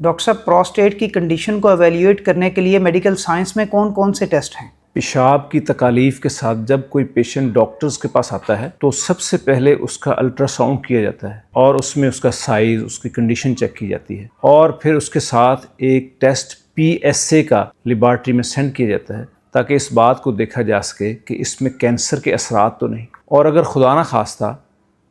Doctor साहब, prostate की condition को एवेल्यूएट करने के लिए मेडिकल साइंस में कौन कौन से टेस्ट हैं? पेशाब की तकालीफ के साथ जब कोई पेशेंट डॉक्टर्स के पास आता है तो सबसे पहले उसका अल्ट्रासाउंड किया जाता है और उसमें उसका साइज़, उसकी कंडीशन चेक की जाती है और फिर उसके साथ एक टेस्ट PSA का लेबॉरेटरी में सेंड किया जाता है ताकि इस बात को देखा जा सके कि इसमें कैंसर के असरात तो नहीं। और अगर खुदा न खास्ता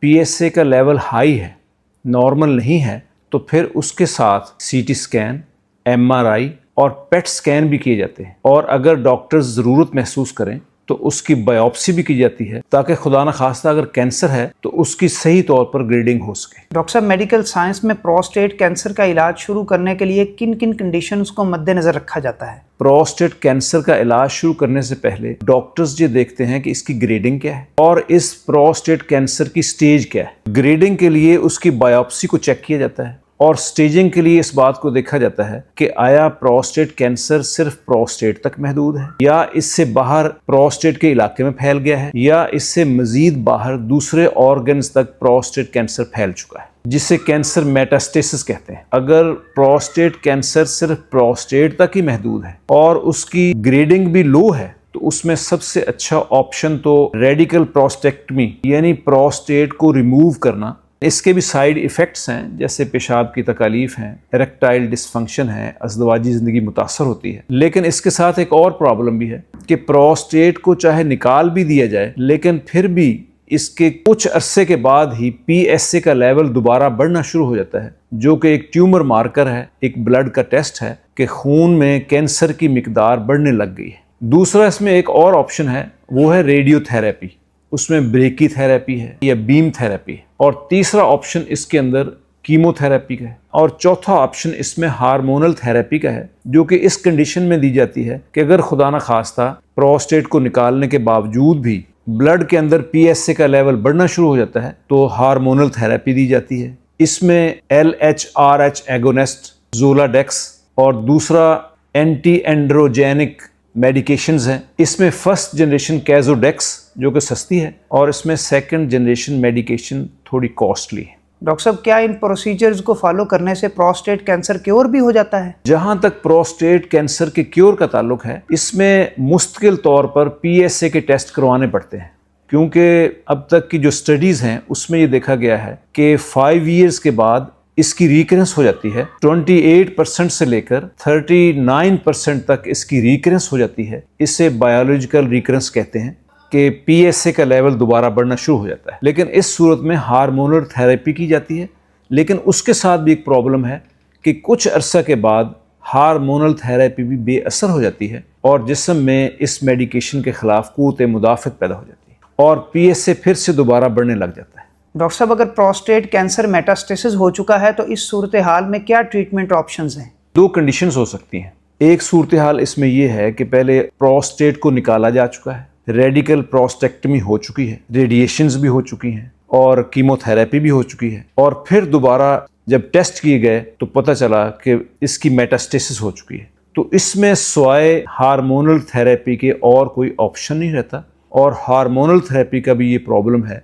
PSA का लेवल हाई है, नॉर्मल नहीं है, तो फिर उसके साथ CT स्कैन, MRI और पेट स्कैन भी किए जाते हैं और अगर डॉक्टर्स ज़रूरत महसूस करें तो उसकी बायोप्सी भी की जाती है ताकि खुदा न खास्ता अगर कैंसर है तो उसकी सही तौर पर ग्रेडिंग हो सके। डॉक्टर साहब, मेडिकल साइंस में प्रोस्टेट कैंसर का इलाज शुरू करने के लिए किन किन कंडीशंस को मद्देनजर रखा जाता है? प्रोस्टेट कैंसर का इलाज शुरू करने से पहले डॉक्टर्स ये देखते हैं कि इसकी ग्रेडिंग क्या है और इस प्रोस्टेट कैंसर की स्टेज क्या है। ग्रेडिंग के लिए उसकी बायोप्सी को चेक किया जाता है और स्टेजिंग के लिए इस बात को देखा जाता है कि आया प्रोस्टेट कैंसर सिर्फ प्रोस्टेट तक महदूद है या इससे बाहर प्रोस्टेट के इलाके में फैल गया है या इससे मजीद बाहर दूसरे ऑर्गन्स तक प्रोस्टेट कैंसर फैल चुका है, जिसे कैंसर मेटास्टेसिस कहते हैं। अगर प्रोस्टेट कैंसर सिर्फ प्रोस्टेट तक ही महदूद है और उसकी ग्रेडिंग भी लो है तो उसमें सबसे अच्छा ऑप्शन तो रेडिकल प्रोस्टेक्टमी यानी प्रोस्टेट को रिमूव करना। इसके भी साइड इफ़ेक्ट्स हैं, जैसे पेशाब की तकालीफ हैं, इरेक्टाइल डिसफंक्शन है, अज़दवाजी ज़िंदगी मुतासर होती है। लेकिन इसके साथ एक और प्रॉब्लम भी है कि प्रोस्टेट को चाहे निकाल भी दिया जाए लेकिन फिर भी इसके कुछ अरसे के बाद ही PSA का लेवल दोबारा बढ़ना शुरू हो जाता है, जो कि एक ट्यूमर मार्कर है, एक ब्लड का टेस्ट है कि खून में कैंसर की मिकदार बढ़ने लग गई है। दूसरा इसमें एक और ऑप्शन है, वो है रेडियोथेरेपी। उसमें ब्रेकी थेरेपी है या बीम थेरेपी है और तीसरा ऑप्शन इसके अंदर कीमोथेरेपी का है और चौथा ऑप्शन इसमें हार्मोनल थेरेपी का है, जो कि इस कंडीशन में दी जाती है कि अगर खुदा न खास्ता प्रोस्टेट को निकालने के बावजूद भी ब्लड के अंदर PSA का लेवल बढ़ना शुरू हो जाता है तो हार्मोनल थेरेपी दी जाती है। इसमें LHRH एगोनिस्ट, ज़ोलाडेक्स और दूसरा एंटी एंड्रोजेनिक मेडिकेशंस हैं। इसमें फर्स्ट जनरेशन कैज़ोडेक्स जो कि सस्ती है और इसमें सेकंड जनरेशन मेडिकेशन थोड़ी कॉस्टली है। डॉक्टर साहब, क्या इन प्रोसीजर्स को फॉलो करने से प्रोस्टेट कैंसर क्योर भी हो जाता है? जहां तक प्रोस्टेट कैंसर के क्योर का ताल्लुक है, इसमें मुस्तकिल तौर पर PSA के टेस्ट करवाने पड़ते हैं, क्योंकि अब तक की जो स्टडीज़ हैं उसमें ये देखा गया है कि 5 ईयर्स के बाद इसकी रिकरेंस हो जाती है। 28% से लेकर 39% तक इसकी रिकरेंस हो जाती है। इसे बायोलॉजिकल रिकरेंस कहते हैं कि PSA का लेवल दोबारा बढ़ना शुरू हो जाता है। लेकिन इस सूरत में हार्मोनल थेरेपी की जाती है, लेकिन उसके साथ भी एक प्रॉब्लम है कि कुछ अरसा के बाद हार्मोनल थेरेपी भी बेअसर हो जाती है और जिस्म में इस मेडिकेशन के खिलाफ क़ुव्वत मुदाफ़त पैदा हो जाती है और PSA फिर से दोबारा बढ़ने लग जाता है। डॉक्टर साहब, अगर प्रोस्टेट कैंसर मेटास्टेसिस हो चुका है तो इस सूरत हाल में क्या ट्रीटमेंट ऑप्शंस हैं? 2 कंडीशंस हो सकती हैं। एक सूरत हाल इसमें यह है कि पहले प्रोस्टेट को निकाला जा चुका है, रेडिकल प्रोस्टेक्टमी हो चुकी है, रेडिएशंस भी हो चुकी हैं और कीमोथेरेपी भी हो चुकी है और फिर दोबारा जब टेस्ट किए गए तो पता चला कि इसकी मेटास्टेसिस हो चुकी है। तो इसमें सिवाय हार्मोनल थेरेपी के और कोई ऑप्शन नहीं रहता और हार्मोनल थेरेपी का भी ये प्रॉब्लम है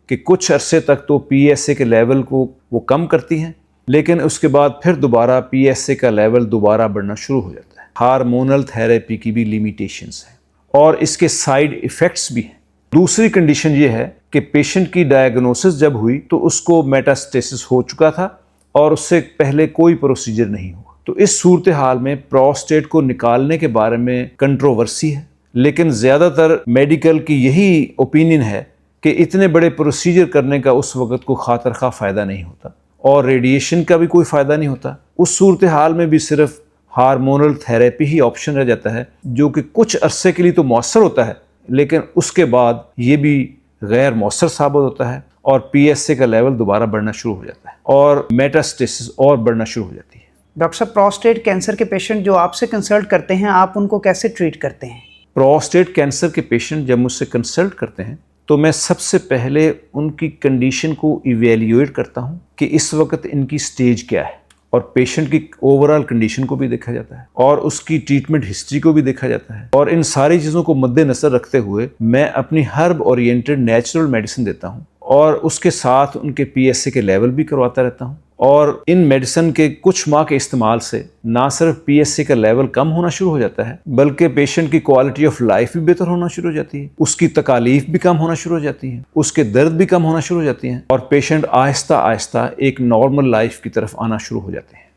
कि कुछ अरसे तक तो PSA के लेवल को वो कम करती हैं, लेकिन उसके बाद फिर दोबारा PSA का लेवल दोबारा बढ़ना शुरू हो जाता है। हार्मोनल थेरेपी की भी लिमिटेशंस हैं और इसके साइड इफ़ेक्ट्स भी हैं। दूसरी कंडीशन ये है कि पेशेंट की डायग्नोसिस जब हुई तो उसको मेटास्टेसिस हो चुका था और उससे पहले कोई प्रोसीजर नहीं हुआ। तो इस सूरत हाल में प्रोस्टेट को निकालने के बारे में कंट्रोवर्सी है, लेकिन ज़्यादातर मेडिकल की यही ओपिनियन है कि इतने बड़े प्रोसीजर करने का उस वक़्त को खातर खा फ़ायदा नहीं होता और रेडिएशन का भी कोई फ़ायदा नहीं होता। उस सूरत हाल में भी सिर्फ हार्मोनल थेरेपी ही ऑप्शन रह जाता है, जो कि कुछ अरसे के लिए तो मौसर होता है लेकिन उसके बाद ये भी गैर मौसर साबित होता है और PSA का लेवल दोबारा बढ़ना शुरू हो जाता है और मेटास्टेसिस और बढ़ना शुरू हो जाती है। डॉक्टर साहब, प्रोस्टेट कैंसर के पेशेंट जो आपसे कंसल्ट करते हैं, आप उनको कैसे ट्रीट करते हैं? प्रोस्टेट कैंसर के पेशेंट जब मुझसे कंसल्ट करते हैं तो मैं सबसे पहले उनकी कंडीशन को इवेल्यूएट करता हूँ कि इस वक्त इनकी स्टेज क्या है और पेशेंट की ओवरऑल कंडीशन को भी देखा जाता है और उसकी ट्रीटमेंट हिस्ट्री को भी देखा जाता है और इन सारी चीज़ों को मद्देनजर रखते हुए मैं अपनी हर्ब ओरिएंटेड नेचुरल मेडिसिन देता हूँ और उसके साथ उनके PSA के लेवल भी करवाता रहता हूँ और इन मेडिसिन के कुछ माह के इस्तेमाल से ना सिर्फ PSA का लेवल कम होना शुरू हो जाता है, बल्कि पेशेंट की क्वालिटी ऑफ लाइफ भी बेहतर होना शुरू हो जाती है, उसकी तकालीफ भी कम होना शुरू हो जाती है, उसके दर्द भी कम होना शुरू हो जाती हैं और पेशेंट आहिस्ता आहिस्ता एक नॉर्मल लाइफ की तरफ आना शुरू हो जाते हैं।